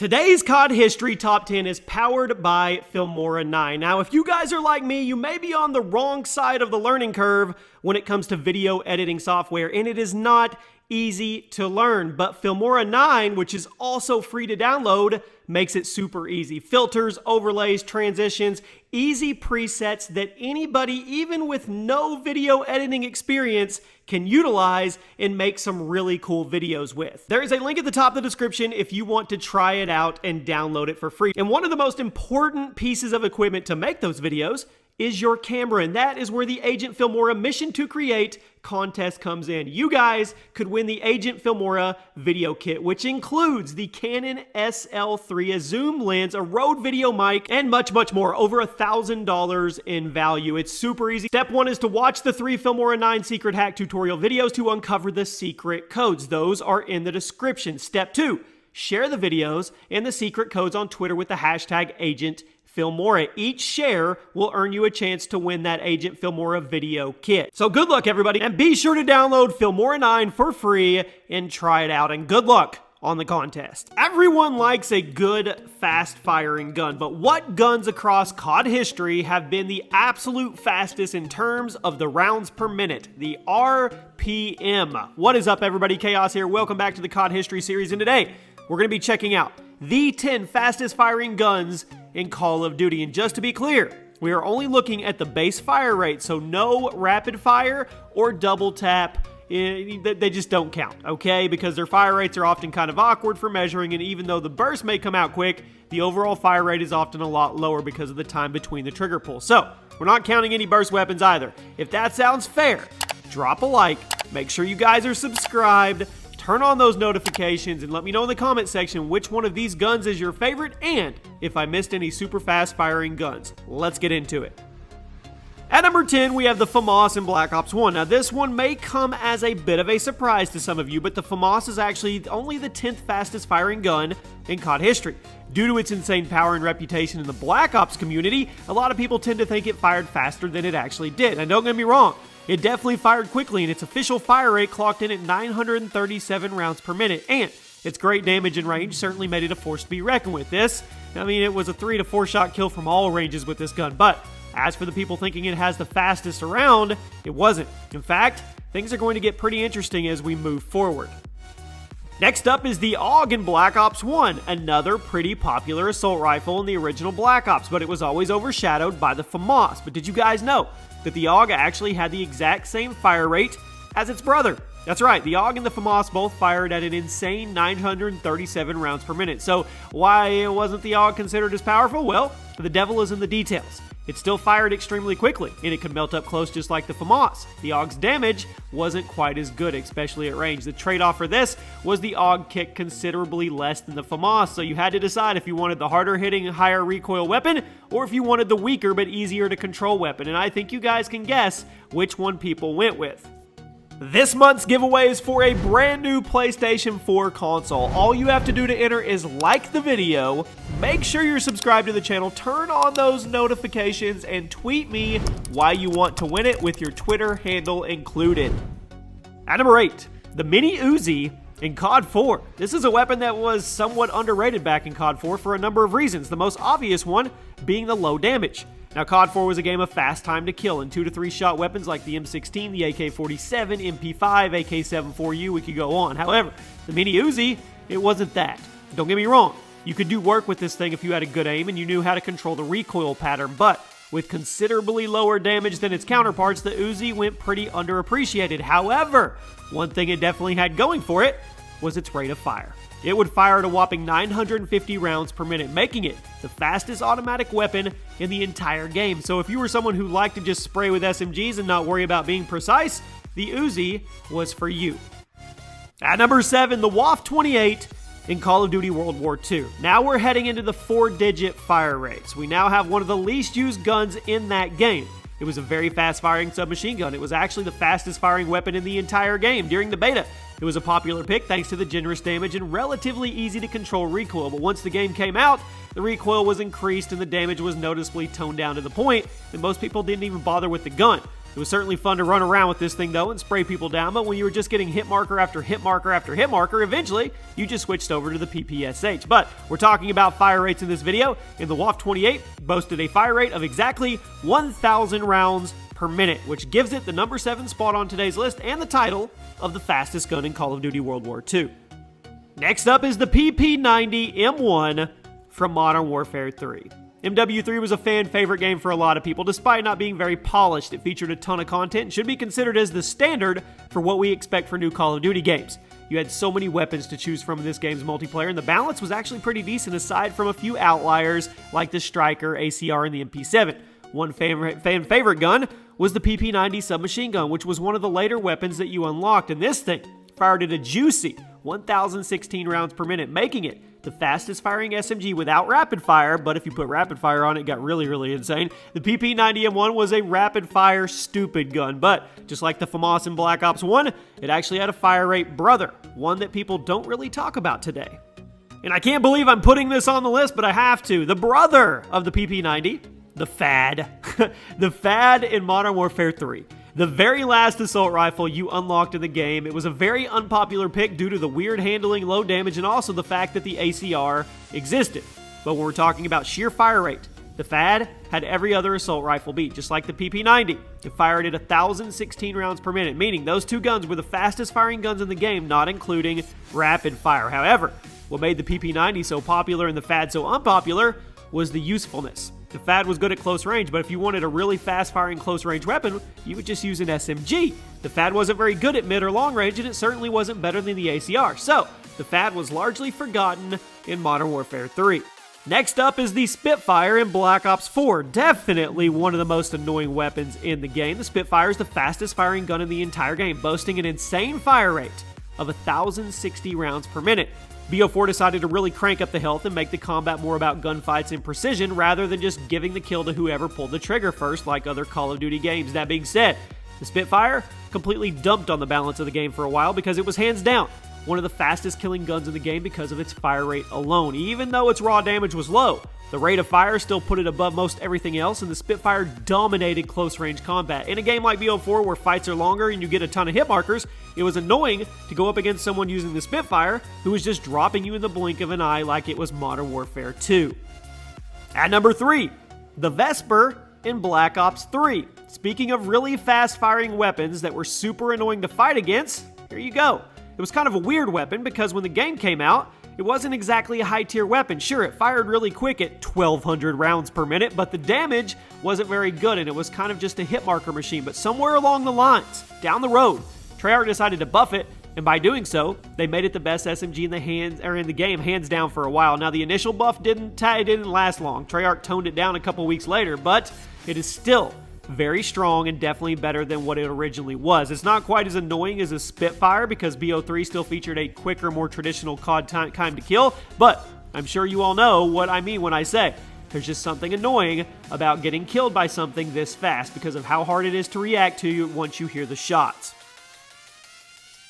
Today's COD History Top 10 is powered by Filmora 9. Now, if you guys are like me, you may be on the wrong side of the learning curve when it comes to video editing software, and it is not easy to learn. But Filmora 9, which is also free to download, makes it super easy. Filters, overlays, transitions, easy presets that anybody, even with no video editing experience, can utilize and make some really cool videos with. There is a link at the top of the description if you want to try it out and download it for free. And one of the most important pieces of equipment to make those videos is your camera, and that is where the Agent Filmora Mission to Create contest comes in. You guys could win the Agent Filmora video kit, which includes the Canon SL3, a zoom lens, a Rode video mic, and much, much more. Over $1,000 in value. It's super easy. Step 1 is to watch the 3 Filmora 9 secret hack tutorial videos to uncover the secret codes. Those are in the description. Step 2, share the videos and the secret codes on Twitter with the hashtag Agent Filmora. Each share will earn you a chance to win that Agent Filmora video kit. So good luck, everybody, and be sure to download Filmora 9 for free and try it out, and good luck on the contest. Everyone likes a good, fast-firing gun, but what guns across COD history have been the absolute fastest in terms of the rounds per minute? The RPM. What is up, everybody? Chaos here. Welcome back to the COD History series, and today we're going to be checking out the 10 fastest firing guns in Call of Duty. And just to be clear, we are only looking at the base fire rate, so no rapid fire or double tap. They just don't count, okay? Because their fire rates are often kind of awkward for measuring, and even though the burst may come out quick, the overall fire rate is often a lot lower because of the time between the trigger pulls. So, we're not counting any burst weapons either. If that sounds fair, drop a like, make sure you guys are subscribed, turn on those notifications, and let me know in the comment section which one of these guns is your favorite, and if I missed any super fast firing guns. Let's get into it. At number 10, we have the FAMAS in Black Ops 1. Now, this one may come as a bit of a surprise to some of you, but the FAMAS is actually only the 10th fastest firing gun in COD history. Due to its insane power and reputation in the Black Ops community, a lot of people tend to think it fired faster than it actually did. Now, don't get me wrong, it definitely fired quickly, and its official fire rate clocked in at 937 rounds per minute, and its great damage and range certainly made it a force to be reckoned with. It was a 3 to 4 shot kill from all ranges with this gun, but as for the people thinking it has the fastest around, it wasn't. In fact, things are going to get pretty interesting as we move forward. Next up is the AUG in Black Ops 1, another pretty popular assault rifle in the original Black Ops, but it was always overshadowed by the FAMAS. But did you guys know that the AUG actually had the exact same fire rate as its brother? That's right, the AUG and the FAMAS both fired at an insane 937 rounds per minute. So why wasn't the AUG considered as powerful? Well, the devil is in the details. It still fired extremely quickly, and it could melt up close just like the FAMAS. The AUG's damage wasn't quite as good, especially at range. The trade-off for this was the AUG kicked considerably less than the FAMAS, so you had to decide if you wanted the harder-hitting, higher recoil weapon, or if you wanted the weaker but easier to control weapon, and I think you guys can guess which one people went with. This month's giveaway is for a brand new PlayStation 4 console. All you have to do to enter is like the video, make sure you're subscribed to the channel, turn on those notifications, and tweet me why you want to win it with your Twitter handle included. At number 8, the Mini-Uzi in COD 4. This is a weapon that was somewhat underrated back in COD 4 for a number of reasons, the most obvious one being the low damage. Now, COD 4 was a game of fast time to kill, and 2 to 3 shot weapons like the M16, the AK-47, MP5, AK-74U, we could go on. However, the Mini-Uzi, it wasn't that. Don't get me wrong, you could do work with this thing if you had a good aim and you knew how to control the recoil pattern, but with considerably lower damage than its counterparts, the Uzi went pretty underappreciated. However, one thing it definitely had going for it was its rate of fire. It would fire at a whopping 950 rounds per minute, making it the fastest automatic weapon in the entire game. So if you were someone who liked to just spray with SMGs and not worry about being precise, the Uzi was for you. At number 7, the WAFfe 28 in Call of Duty World War II. Now we're heading into the 4-digit fire rates. We now have one of the least used guns in that game. It was a very fast-firing submachine gun. It was actually the fastest-firing weapon in the entire game. During the beta, it was a popular pick thanks to the generous damage and relatively easy-to-control recoil, but once the game came out, the recoil was increased and the damage was noticeably toned down to the point that most people didn't even bother with the gun. It was certainly fun to run around with this thing though and spray people down, but when you were just getting hit marker after hit marker after hit marker, eventually you just switched over to the PPSh. But we're talking about fire rates in this video, and the WAF 28 boasted a fire rate of exactly 1,000 rounds per minute, which gives it the number 7 spot on today's list and the title of the fastest gun in Call of Duty World War II. Next up is the PP90M1 from Modern Warfare 3. MW3 was a fan favorite game for a lot of people. Despite not being very polished, it featured a ton of content and should be considered as the standard for what we expect for new Call of Duty games. You had so many weapons to choose from in this game's multiplayer, and the balance was actually pretty decent aside from a few outliers like the Striker, ACR, and the MP7. One fan favorite gun was the PP90 submachine gun, which was one of the later weapons that you unlocked, and this thing fired at a juicy 1,016 rounds per minute, making it the fastest firing SMG without rapid fire, but if you put rapid fire on it, it got really insane. The PP90M1 was a rapid fire stupid gun, but just like the FAMAS in Black Ops 1, it actually had a fire rate brother, one that people don't really talk about today. And I can't believe I'm putting this on the list, but I have to. The brother of the PP90, the FAD. The FAD in Modern Warfare 3. The very last assault rifle you unlocked in the game. It was a very unpopular pick due to the weird handling, low damage, and also the fact that the ACR existed. But when we're talking about sheer fire rate, the FAD had every other assault rifle beat, just like the PP90. It fired at 1,016 rounds per minute, meaning those two guns were the fastest firing guns in the game, not including rapid fire. However, what made the PP90 so popular and the FAD so unpopular was the usefulness. The FAD was good at close range, but if you wanted a really fast-firing close-range weapon, you would just use an SMG. The FAD wasn't very good at mid or long range, and it certainly wasn't better than the ACR, so the FAD was largely forgotten in Modern Warfare 3. Next up is the Spitfire in Black Ops 4. Definitely one of the most annoying weapons in the game. The Spitfire is the fastest-firing gun in the entire game, boasting an insane fire rate of 1,060 rounds per minute. BO4 decided to really crank up the health and make the combat more about gunfights and precision rather than just giving the kill to whoever pulled the trigger first like other Call of Duty games. That being said, the Spitfire completely dumped on the balance of the game for a while because it was hands down one of the fastest killing guns in the game because of its fire rate alone. Even though its raw damage was low, the rate of fire still put it above most everything else, and the Spitfire dominated close-range combat. In a game like BO4 where fights are longer and you get a ton of hit markers, it was annoying to go up against someone using the Spitfire who was just dropping you in the blink of an eye like it was Modern Warfare 2. At number 3, the Vesper in Black Ops 3. Speaking of really fast-firing weapons that were super annoying to fight against, here you go. It was kind of a weird weapon because when the game came out, it wasn't exactly a high-tier weapon. Sure, it fired really quick at 1,200 rounds per minute, but the damage wasn't very good, and it was kind of just a hit marker machine. But somewhere along the lines, down the road, Treyarch decided to buff it, and by doing so, they made it the best SMG in the game, hands down, for a while. Now, the initial buff didn't last long. Treyarch toned it down a couple weeks later, but it is still very strong and definitely better than what it originally was. It's not quite as annoying as a Spitfire because BO3 still featured a quicker, more traditional COD time to kill, but I'm sure you all know what I mean when I say there's just something annoying about getting killed by something this fast because of how hard it is to react to once you hear the shots.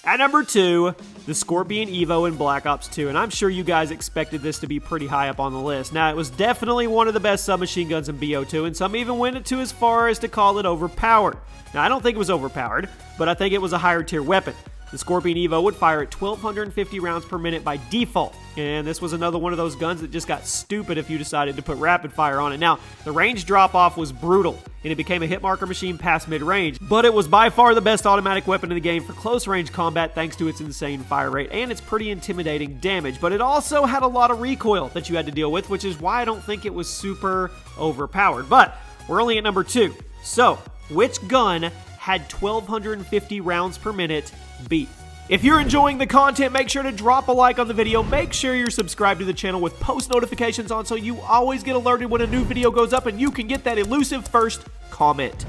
At number 2, the Skorpion EVO in Black Ops 2, and I'm sure you guys expected this to be pretty high up on the list. Now, it was definitely one of the best submachine guns in BO2, and some even went to as far as to call it overpowered. Now, I don't think it was overpowered, but I think it was a higher tier weapon. The Skorpion EVO would fire at 1,250 rounds per minute by default, and this was another one of those guns that just got stupid if you decided to put rapid fire on it. Now, the range drop-off was brutal, and it became a hit marker machine past mid-range, but it was by far the best automatic weapon in the game for close-range combat thanks to its insane fire rate and its pretty intimidating damage, but it also had a lot of recoil that you had to deal with, which is why I don't think it was super overpowered. But we're only at number 2, so which gun had 1,250 rounds per minute beat? If you're enjoying the content, make sure to drop a like on the video. Make sure you're subscribed to the channel with post notifications on so you always get alerted when a new video goes up and you can get that elusive first comment.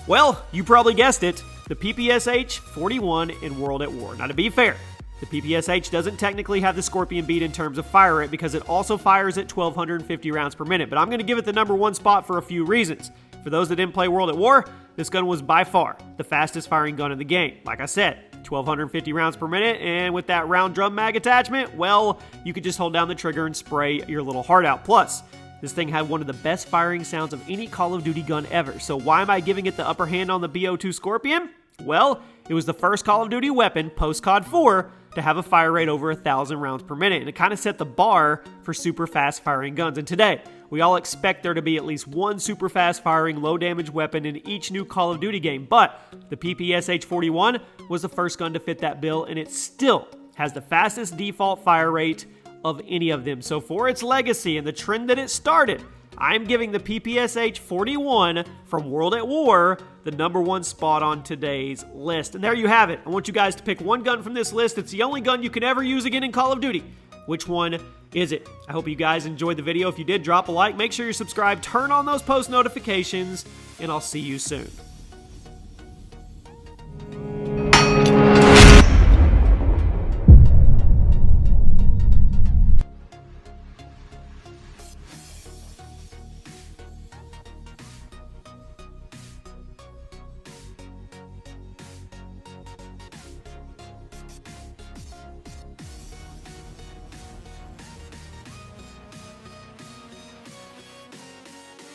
Well, you probably guessed it, the PPSh-41 in World at War. Now, to be fair, the PPSh doesn't technically have the Skorpion beat in terms of fire rate because it also fires at 1,250 rounds per minute, but I'm going to give it the number 1 spot for a few reasons. For those that didn't play World at War, this gun was by far the fastest firing gun in the game. Like I said, 1,250 rounds per minute, and with that round drum mag attachment, well, you could just hold down the trigger and spray your little heart out. Plus, This thing had one of the best firing sounds of any Call of Duty gun ever. So why am I giving it the upper hand on the BO2 Skorpion? Well, it was the first Call of Duty weapon, post-COD 4, to have a fire rate over 1,000 rounds per minute, and it kind of set the bar for super fast firing guns. And today, we all expect there to be at least one super fast firing, low damage weapon in each new Call of Duty game, but the PPSh-41 was the first gun to fit that bill, and it still has the fastest default fire rate of any of them. So for its legacy and the trend that it started, I'm giving the PPSh-41 from World at War the #1 spot on today's list. And there you have it. I want you guys to pick one gun from this list. It's the only gun you can ever use again in Call of Duty. Which one is it? I hope you guys enjoyed the video. If you did, drop a like. Make sure you're subscribed. Turn on those post notifications. And I'll see you soon.